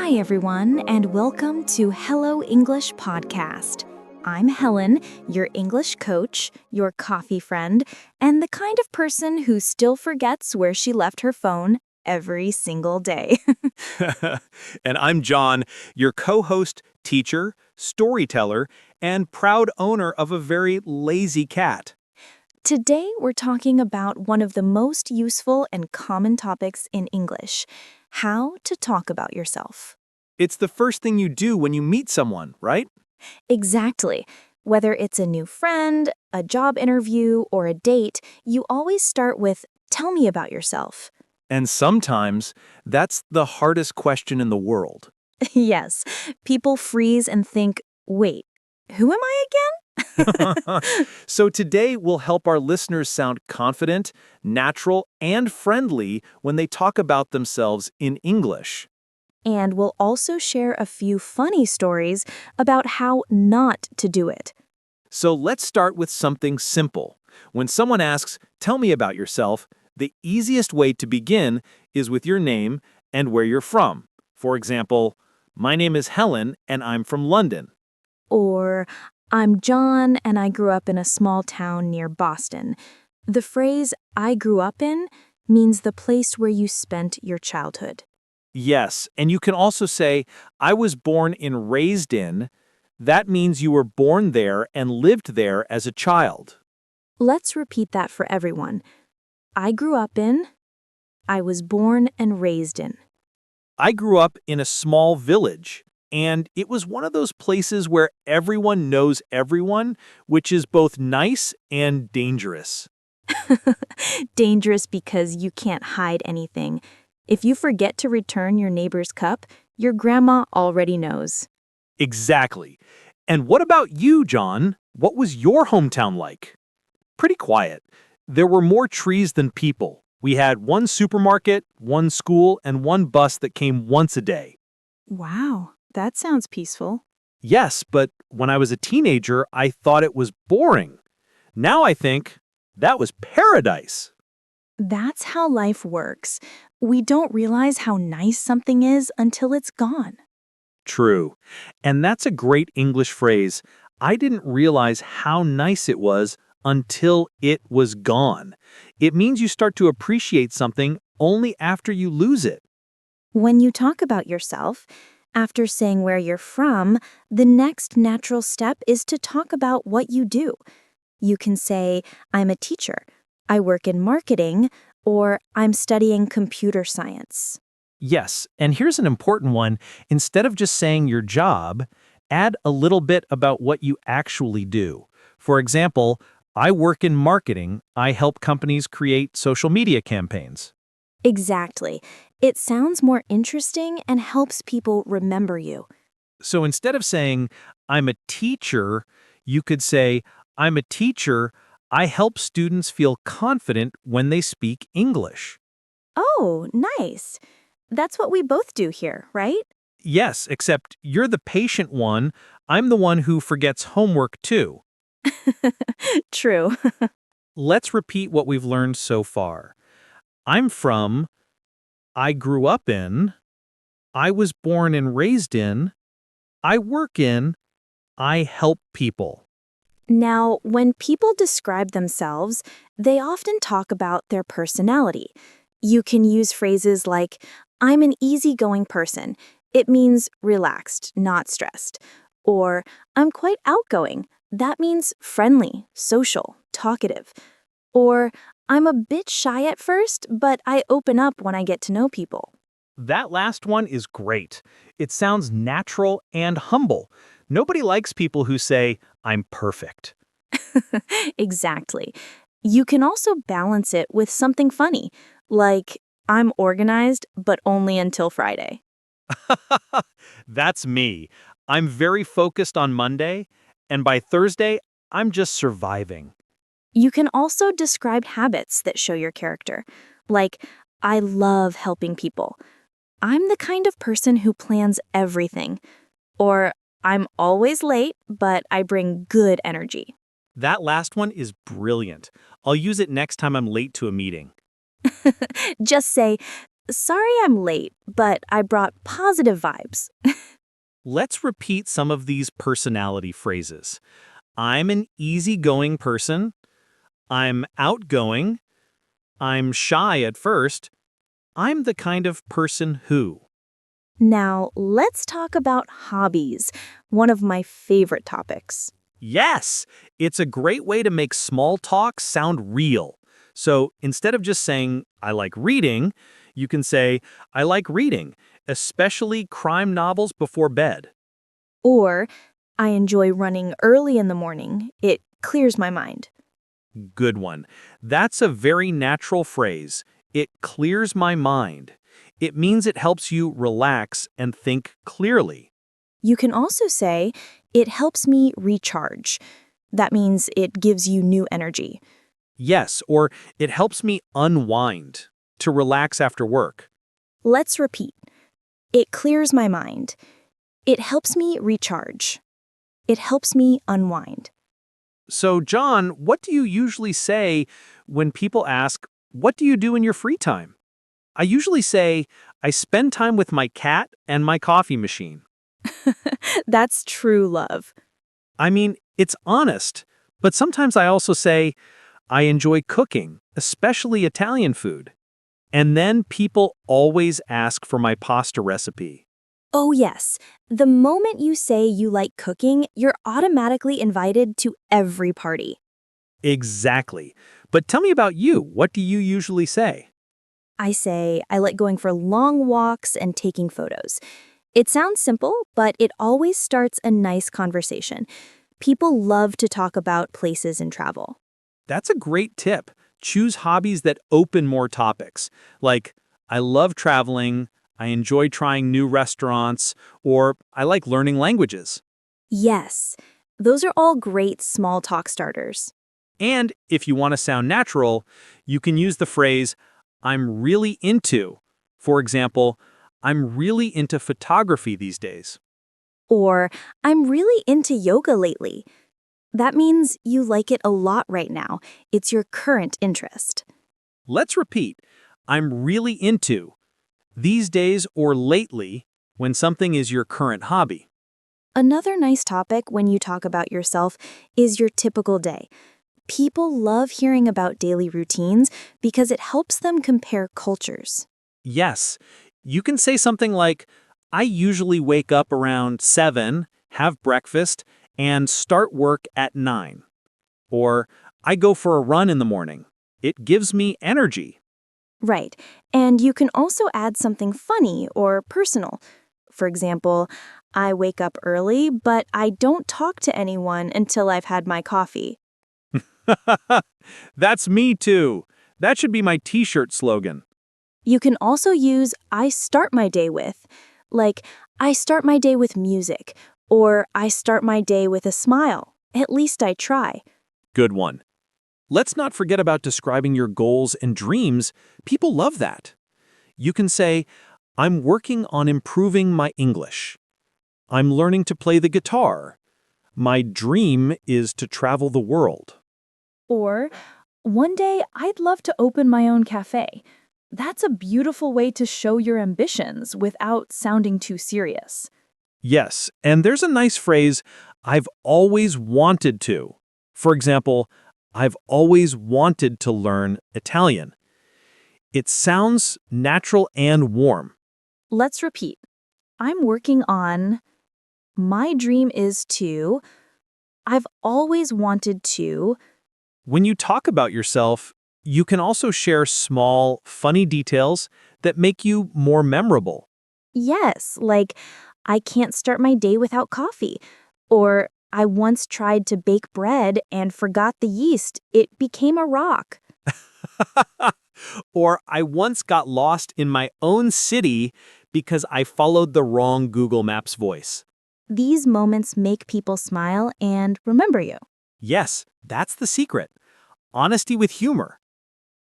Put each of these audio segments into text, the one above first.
Hi, everyone, and welcome to Hello English Podcast. I'm Helen, your English coach, your coffee friend, and the kind of person who still forgets where she left her phone every single day. And I'm John, your co-host, teacher, storyteller, and proud owner of a very lazy cat. Today, we're talking about one of the most useful and common topics in English: how to talk about yourself. It's the first thing you do when you meet someone, right? Exactly. Whether it's a new friend, a job interview, or a date, you always start with, "Tell me about yourself." And sometimes that's the hardest question in the world. Yes, people freeze and think, "Wait, who am I again?" So today we'll help our listeners sound confident, natural, and friendly when they talk about themselves in English. And we'll also share a few funny stories about how not to do it. So let's start with something simple. When someone asks, "Tell me about yourself," the easiest way to begin is with your name and where you're from. For example, "My name is Helen and I'm from London." Or, "I'm John and I grew up in a small town near Boston." The phrase "I grew up in" means the place where you spent your childhood. Yes, and you can also say, "I was born and raised in." That means you were born there and lived there as a child. Let's repeat that for everyone. I grew up in, I was born and raised in. I grew up in a small village, and it was one of those places where everyone knows everyone, which is both nice and dangerous. Dangerous because you can't hide anything. If you forget to return your neighbor's cup, your grandma already knows. Exactly. And what about you, John? What was your hometown like? Pretty quiet. There were more trees than people. We had one supermarket, one school, and one bus that came once a day. Wow, that sounds peaceful. Yes, but when I was a teenager, I thought it was boring. Now I think that was paradise. That's how life works. We don't realize how nice something is until it's gone. True. And that's a great English phrase. I didn't realize how nice it was until it was gone. It means you start to appreciate something only after you lose it. When you talk about yourself, after saying where you're from, the next natural step is to talk about what you do. You can say, "I'm a teacher," "I work in marketing," or "I'm studying computer science." Yes, and here's an important one. Instead of just saying your job, add a little bit about what you actually do. For example, "I work in marketing. I help companies create social media campaigns." Exactly. It sounds more interesting and helps people remember you. So instead of saying, "I'm a teacher," you could say, "I'm a teacher. I help students feel confident when they speak English." Oh, nice. That's what we both do here, right? Yes, except you're the patient one. I'm the one who forgets homework too. True. Let's repeat what we've learned so far. I'm from, I grew up in, I was born and raised in, I work in, I help people. Now, when people describe themselves, they often talk about their personality. You can use phrases like, "I'm an easygoing person." It means relaxed, not stressed. Or, "I'm quite outgoing." That means friendly, social, talkative. Or, "I'm a bit shy at first, but I open up when I get to know people." That last one is great. It sounds natural and humble. Nobody likes people who say, "I'm perfect." Exactly. You can also balance it with something funny, like, "I'm organized, but only until Friday." That's me. I'm very focused on Monday, and by Thursday, I'm just surviving. You can also describe habits that show your character, like, "I love helping people." "I'm the kind of person who plans everything." Or, "I'm always late, but I bring good energy." That last one is brilliant. I'll use it next time I'm late to a meeting. Just say, Sorry I'm late, but I brought positive vibes. Let's repeat some of these personality phrases. I'm an easygoing person. I'm outgoing. I'm shy at first. I'm the kind of person who. Now, let's talk about hobbies, one of my favorite topics. Yes, it's a great way to make small talk sound real. So instead of just saying, I like reading, you can say, I like reading, especially crime novels before bed. Or, I enjoy running early in the morning. It clears my mind. Good one. That's a very natural phrase. It clears my mind. It means it helps you relax and think clearly. You can also say, it helps me recharge. That means it gives you new energy. Yes, or it helps me unwind, to relax after work. Let's repeat. It clears my mind. It helps me recharge. It helps me unwind. So, John, what do you usually say when people ask, what do you do in your free time? I usually say, I spend time with my cat and my coffee machine. That's true love. I mean, it's honest, but sometimes I also say, I enjoy cooking, especially Italian food. And then people always ask for my pasta recipe. Oh, yes. The moment you say you like cooking, you're automatically invited to every party. Exactly. But tell me about you. What do you usually say? I say I like going for long walks and taking photos. It sounds simple, but it always starts a nice conversation. People love to talk about places and travel. That's a great tip. Choose hobbies that open more topics, like I love traveling, I enjoy trying new restaurants, or I like learning languages. Yes, those are all great small talk starters. And if you want to sound natural, you can use the phrase, I'm really into. For example, I'm really into photography these days. Or, I'm really into yoga lately. That means you like it a lot right now. It's your current interest. Let's repeat, I'm really into. These days or lately, when something is your current hobby. Another nice topic when you talk about yourself is your typical day. People love hearing about daily routines because it helps them compare cultures. Yes, you can say something like, I usually wake up around 7, have breakfast, and start work at 9. Or, I go for a run in the morning. It gives me energy. Right. And you can also add something funny or personal. For example, I wake up early, but I don't talk to anyone until I've had my coffee. That's me too. That should be my t-shirt slogan. You can also use I start my day with, like I start my day with music, or I start my day with a smile. At least I try. Good one. Let's not forget about describing your goals and dreams. People love that. You can say, I'm working on improving my English. I'm learning to play the guitar. My dream is to travel the world. Or, one day I'd love to open my own cafe. That's a beautiful way to show your ambitions without sounding too serious. Yes, and there's a nice phrase, I've always wanted to. For example, I've always wanted to learn Italian. It sounds natural and warm. Let's repeat. I'm working on. My dream is to. I've always wanted to. When you talk about yourself, you can also share small, funny details that make you more memorable. Yes, like I can't start my day without coffee. Or I once tried to bake bread and forgot the yeast. It became a rock. Or I once got lost in my own city because I followed the wrong Google Maps voice. These moments make people smile and remember you. Yes, that's the secret. Honesty with humor.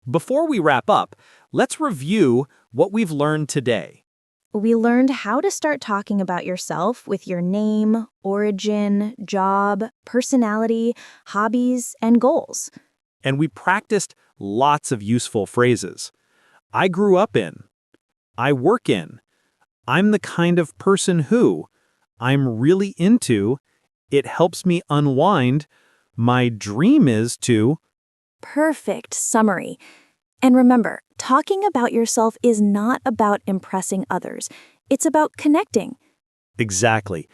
Before we wrap up, let's review what we've learned today. We learned how to start talking about yourself with your name, origin, job, personality, hobbies, and goals. And we practiced lots of useful phrases. I grew up in. I work in. I'm the kind of person who. I'm really into. It helps me unwind. My dream is to. Perfect summary. And remember, talking about yourself is not about impressing others. It's about connecting. Exactly.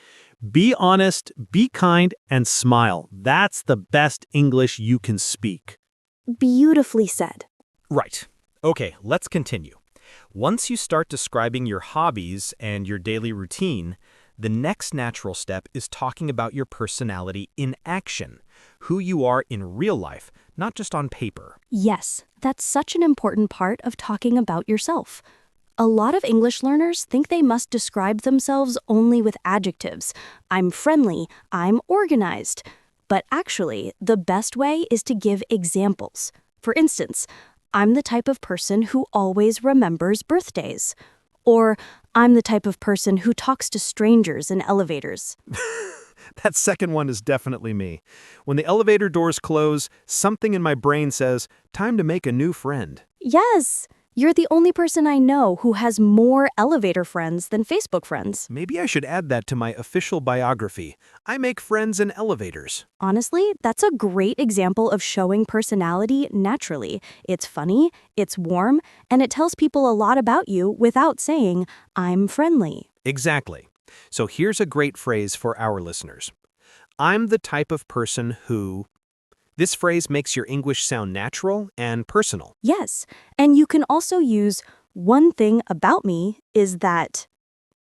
Be honest, be kind, and smile. That's the best English you can speak. Beautifully said. Right. Okay, let's continue. Once you start describing your hobbies and your daily routine, the next natural step is talking about your personality in action, who you are in real life, not just on paper. Yes, that's such an important part of talking about yourself. A lot of English learners think they must describe themselves only with adjectives. I'm friendly, I'm organized. But actually, the best way is to give examples. For instance, I'm the type of person who always remembers birthdays. Or, I'm the type of person who talks to strangers in elevators. That second one is definitely me. When the elevator doors close, something in my brain says, time to make a new friend. Yes, you're the only person I know who has more elevator friends than Facebook friends. Maybe I should add that to my official biography. I make friends in elevators. Honestly, that's a great example of showing personality naturally. It's funny, it's warm, and it tells people a lot about you without saying, I'm friendly. Exactly. So here's a great phrase for our listeners. I'm the type of person who. This phrase makes your English sound natural and personal. Yes, and you can also use one thing about me is that.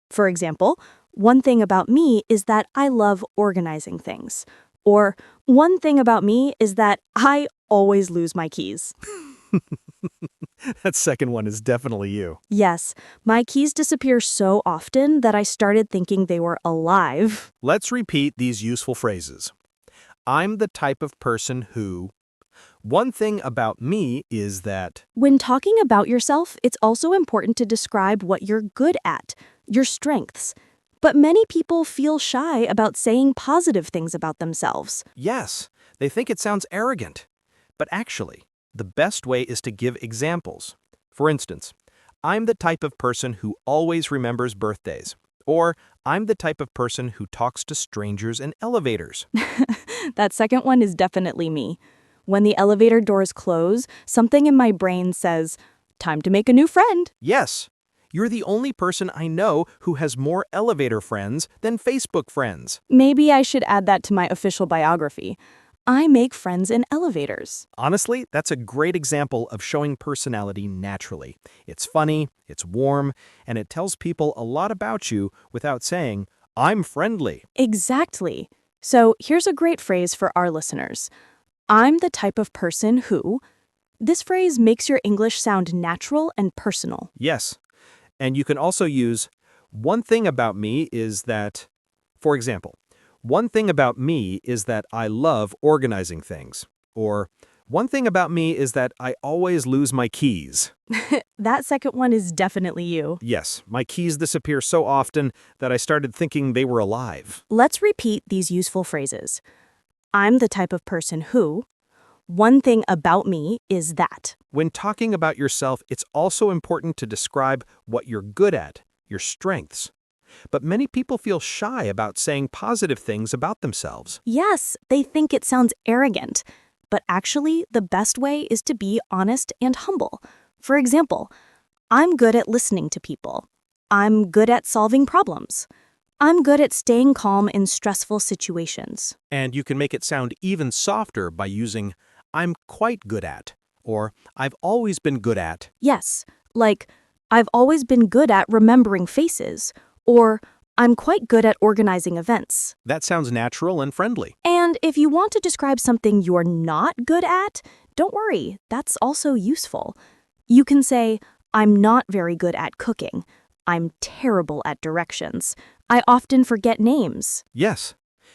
For example, one thing about me is that I love organizing things. Or one thing about me is that I always lose my keys. That second one is definitely you. Yes, my keys disappear so often that I started thinking they were alive. Let's repeat these useful phrases. I'm the type of person who. One thing about me is that. When talking about yourself, it's also important to describe what you're good at, your strengths. But many people feel shy about saying positive things about themselves. Yes, they think it sounds arrogant. But actually, the best way is to give examples. For instance, I'm the type of person who always remembers birthdays. Or, I'm the type of person who talks to strangers in elevators. That second one is definitely me. When the elevator doors close, something in my brain says, time to make a new friend. Yes, you're the only person I know who has more elevator friends than Facebook friends. Maybe I should add that to my official biography. I make friends in elevators. Honestly, that's a great example of showing personality naturally. It's funny, it's warm, and it tells people a lot about you without saying, I'm friendly. Exactly. So here's a great phrase for our listeners. I'm the type of person who. This phrase makes your English sound natural and personal. Yes, and you can also use, one thing about me is that, for example, one thing about me is that I love organizing things. Or, one thing about me is that I always lose my keys. That second one is definitely you. Yes, my keys disappear so often that I started thinking they were alive. Let's repeat these useful phrases. I'm the type of person who. One thing about me is that. When talking about yourself, it's also important to describe what you're good at, your strengths. But many people feel shy about saying positive things about themselves. Yes, they think it sounds arrogant. But actually, the best way is to be honest and humble. For example, I'm good at listening to people. I'm good at solving problems. I'm good at staying calm in stressful situations. And you can make it sound even softer by using, I'm quite good at, or I've always been good at. Yes, like, I've always been good at remembering faces, or I'm quite good at organizing events. That sounds natural and friendly. And if you want to describe something you're not good at, don't worry, that's also useful. You can say, I'm not very good at cooking. I'm terrible at directions. I often forget names. Yes.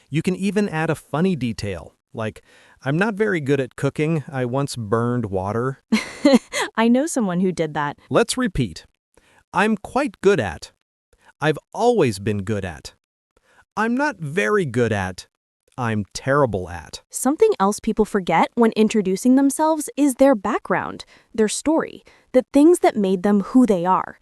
You can even add a funny detail, like, I'm not very good at cooking. I once burned water. I know someone who did that. Let's repeat. I'm quite good at. I've always been good at. I'm not very good at. I'm terrible at. Something else people forget when introducing themselves is their background, their story, the things that made them who they are.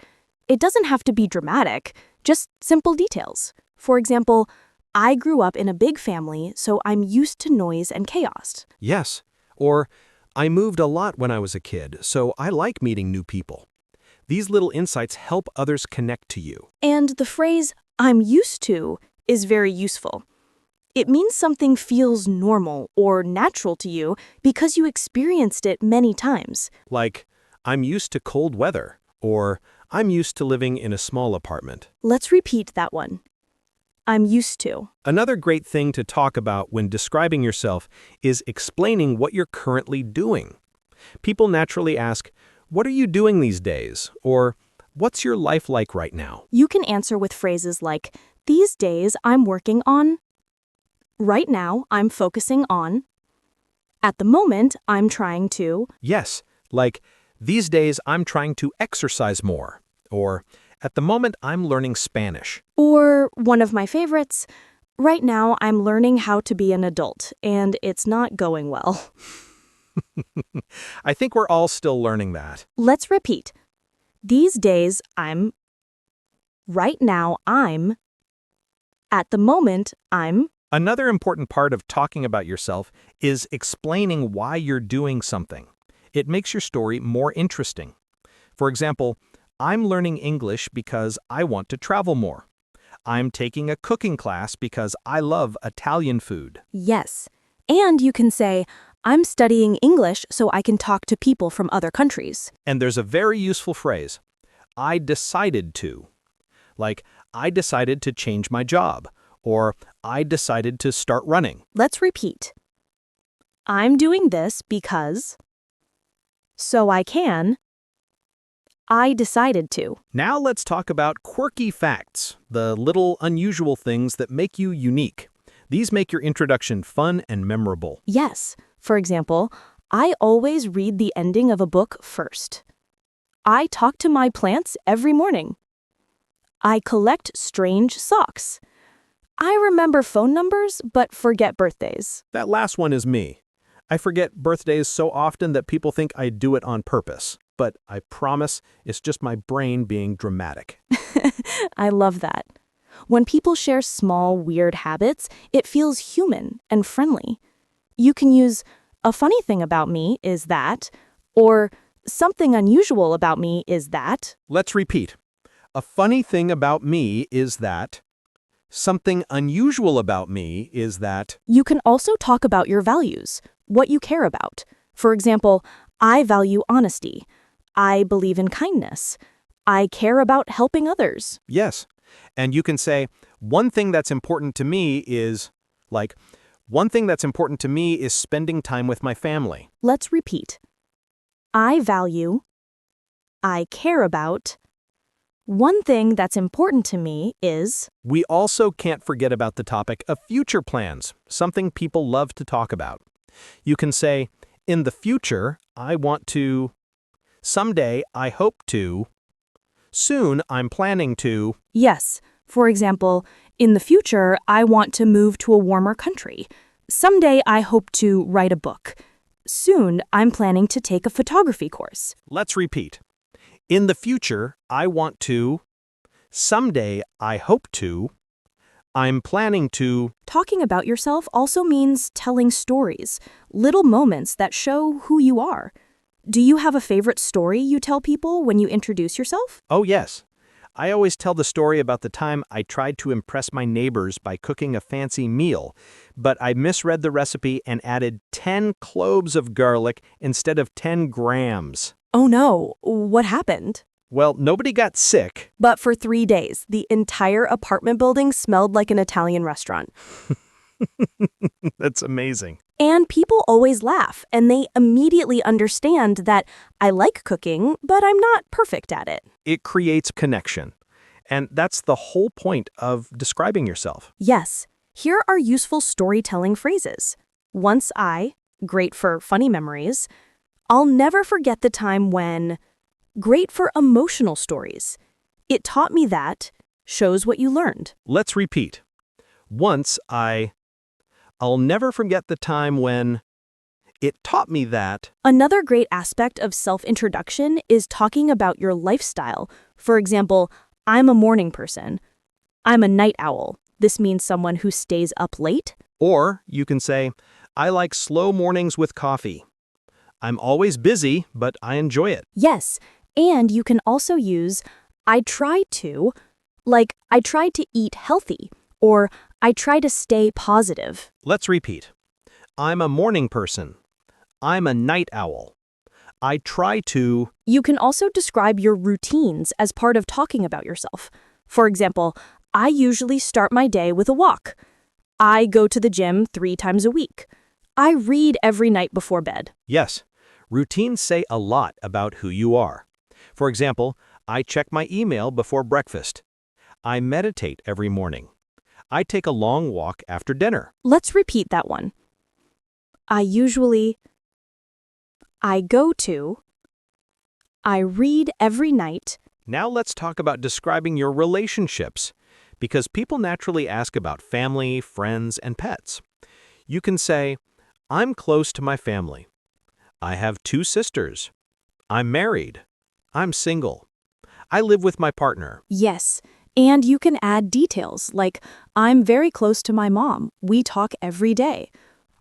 It doesn't have to be dramatic, just simple details. For example, I grew up in a big family, so I'm used to noise and chaos. Yes. Or, I moved a lot when I was a kid, so I like meeting new people. These little insights help others connect to you. And the phrase, I'm used to, is very useful. It means something feels normal or natural to you because you experienced it many times. Like, I'm used to cold weather, or I'm used to living in a small apartment. Let's repeat that one. I'm used to. Another great thing to talk about when describing yourself is explaining what you're currently doing. People naturally ask, what are you doing these days? Or, what's your life like right now? You can answer with phrases like, these days I'm working on. Right now I'm focusing on. At the moment I'm trying to. Yes, like, these days I'm trying to exercise more. Or, at the moment I'm learning Spanish. Or, one of my favorites, right now I'm learning how to be an adult, and it's not going well. I think we're all still learning that. Let's repeat. These days I'm. Right now I'm. At the moment I'm. Another important part of talking about yourself is explaining why you're doing something. It makes your story more interesting. For example, I'm learning English because I want to travel more. I'm taking a cooking class because I love Italian food. Yes. And you can say, I'm studying English so I can talk to people from other countries. And there's a very useful phrase, I decided to. Like, I decided to change my job, or I decided to start running. Let's repeat. I'm doing this because. So I can. I decided to. Now let's talk about quirky facts, the little unusual things that make you unique. These make your introduction fun and memorable. Yes. For example, I always read the ending of a book first. I talk to my plants every morning. I collect strange socks. I remember phone numbers, but forget birthdays. That last one is me. I forget birthdays so often that people think I do it on purpose. But I promise it's just my brain being dramatic. I love that. When people share small, weird habits, it feels human and friendly. You can use, a funny thing about me is that, or something unusual about me is that. Let's repeat. A funny thing about me is that. Something unusual about me is that. You can also talk about your values, what you care about. For example, I value honesty. I believe in kindness. I care about helping others. Yes. And you can say, one thing that's important to me is, like, one thing that's important to me is spending time with my family. Let's repeat. I value. I care about. One thing that's important to me is. We also can't forget about the topic of future plans, something people love to talk about. You can say, in the future, I want to. Someday, I hope to. Soon, I'm planning to. Yes. For example, in the future, I want to move to a warmer country. Someday, I hope to write a book. Soon, I'm planning to take a photography course. Let's repeat. In the future, I want to. Someday, I hope to. I'm planning to. Talking about yourself also means telling stories, little moments that show who you are. Do you have a favorite story you tell people when you introduce yourself? Oh, yes. I always tell the story about the time I tried to impress my neighbors by cooking a fancy meal, but I misread the recipe and added 10 cloves of garlic instead of 10 grams. Oh no, what happened? Well, nobody got sick. But for 3 days, the entire apartment building smelled like an Italian restaurant. That's amazing. And people always laugh, and they immediately understand that I like cooking, but I'm not perfect at it. It creates connection. And that's the whole point of describing yourself. Yes, here are useful storytelling phrases. Once I, great for funny memories. I'll never forget the time when, great for emotional stories. It taught me that, shows what you learned. Let's repeat. Once I'll never forget the time when. It taught me that. Another great aspect of self-introduction is talking about your lifestyle. For example, I'm a morning person. I'm a night owl. This means someone who stays up late. Or you can say, I like slow mornings with coffee. I'm always busy, but I enjoy it. Yes, and you can also use I try to, like I try to eat healthy, or I try to stay positive. Let's repeat. I'm a morning person. I'm a night owl. I try to. You can also describe your routines as part of talking about yourself. For example, I usually start my day with a walk. I go to the gym 3 times a week. I read every night before bed. Yes, routines say a lot about who you are. For example, I check my email before breakfast. I meditate every morning. I take a long walk after dinner. Let's repeat that one. I go to. I read every night. Now let's talk about describing your relationships, because people naturally ask about family, friends, and pets. You can say, I'm close to my family. I have 2 sisters. I'm married. I'm single. I live with my partner. Yes, and you can add details like, I'm very close to my mom. We talk every day.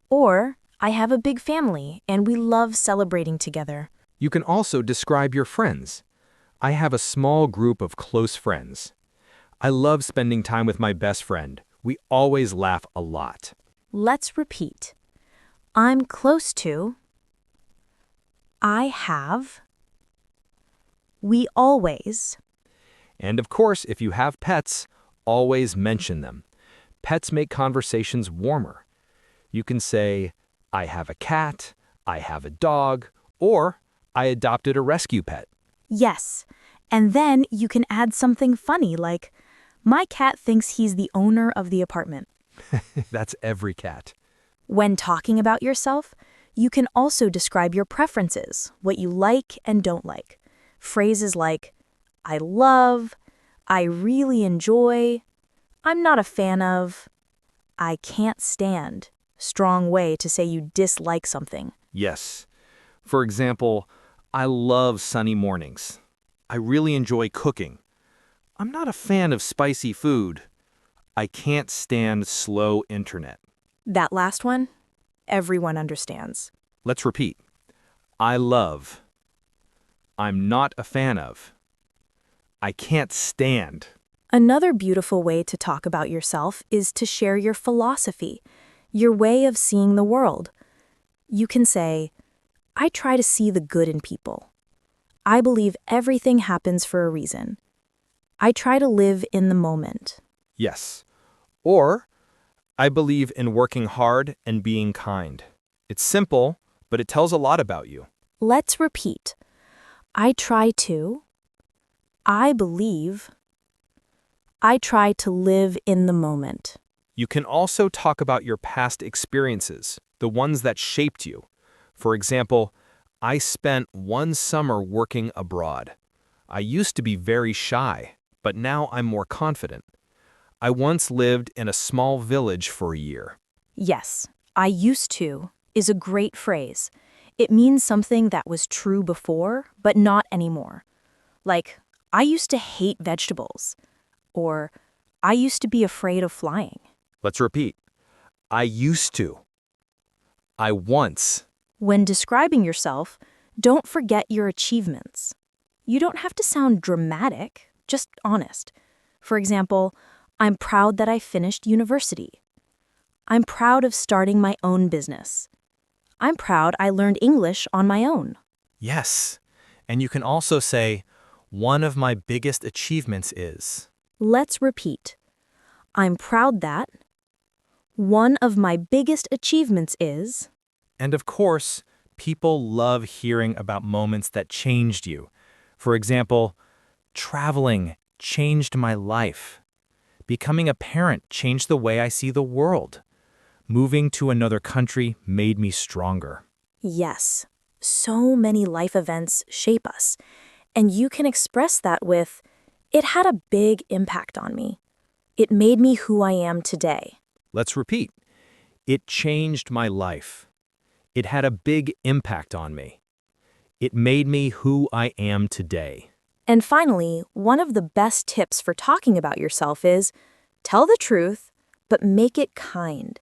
Or, I have a big family and we love celebrating together. You can also describe your friends. I have a small group of close friends. I love spending time with my best friend. We always laugh a lot. Let's repeat. I'm close to. I have. We always. And of course, if you have pets, always mention them. Pets make conversations warmer. You can say, I have a cat, I have a dog, or I adopted a rescue pet. Yes. And then you can add something funny like, my cat thinks he's the owner of the apartment. That's every cat. When talking about yourself, you can also describe your preferences, what you like and don't like. Phrases like, I love, I really enjoy, I'm not a fan of, I can't stand. Strong way to say you dislike something. Yes. For example, I love sunny mornings. I really enjoy cooking. I'm not a fan of spicy food. I can't stand slow internet. That last one, everyone understands. Let's repeat. I love. I'm not a fan of. I can't stand. Another beautiful way to talk about yourself is to share your philosophy, your way of seeing the world. You can say, I try to see the good in people. I believe everything happens for a reason. I try to live in the moment. Yes. Or, I believe in working hard and being kind. It's simple, but it tells a lot about you. Let's repeat. I try to. I believe. I try to live in the moment. You can also talk about your past experiences, the ones that shaped you. For example, I spent 1 summer working abroad. I used to be very shy, but now I'm more confident. I once lived in a small village for a year. Yes, I used to is a great phrase. It means something that was true before, but not anymore. Like, I used to hate vegetables. Or, I used to be afraid of flying. Let's repeat. I used to. I once. When describing yourself, don't forget your achievements. You don't have to sound dramatic, just honest. For example, I'm proud that I finished university. I'm proud of starting my own business. I'm proud I learned English on my own. Yes. And you can also say, one of my biggest achievements is. Let's repeat. I'm proud that. One of my biggest achievements is. And of course, people love hearing about moments that changed you. For example, traveling changed my life. Becoming a parent changed the way I see the world. Moving to another country made me stronger. Yes, so many life events shape us. And you can express that with, it had a big impact on me. It made me who I am today. Let's repeat. It changed my life. It had a big impact on me. It made me who I am today. And finally, one of the best tips for talking about yourself is tell the truth, but make it kind.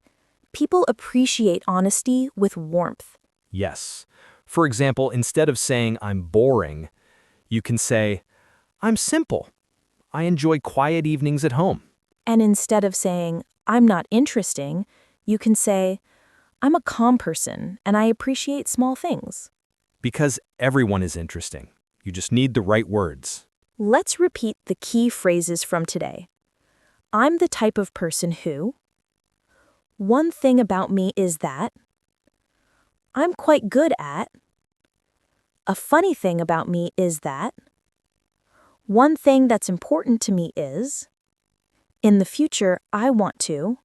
People appreciate honesty with warmth. Yes. For example, instead of saying I'm boring, you can say, I'm simple. I enjoy quiet evenings at home. And instead of saying, I'm not interesting, you can say, I'm a calm person and I appreciate small things. Because everyone is interesting. You just need the right words. Let's repeat the key phrases from today. I'm the type of person who. One thing about me is that. I'm quite good at. A funny thing about me is that. One thing that's important to me is. In the future, I want to.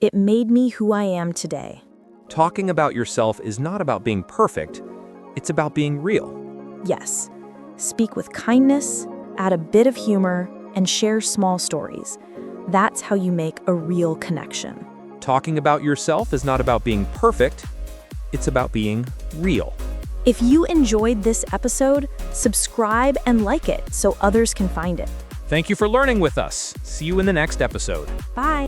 It made me who I am today. Talking about yourself is not about being perfect, it's about being real. Yes. Speak with kindness, add a bit of humor, and share small stories. That's how you make a real connection. Talking about yourself is not about being perfect, it's about being real. If you enjoyed this episode, subscribe and like it so others can find it. Thank you for learning with us. See you in the next episode. Bye.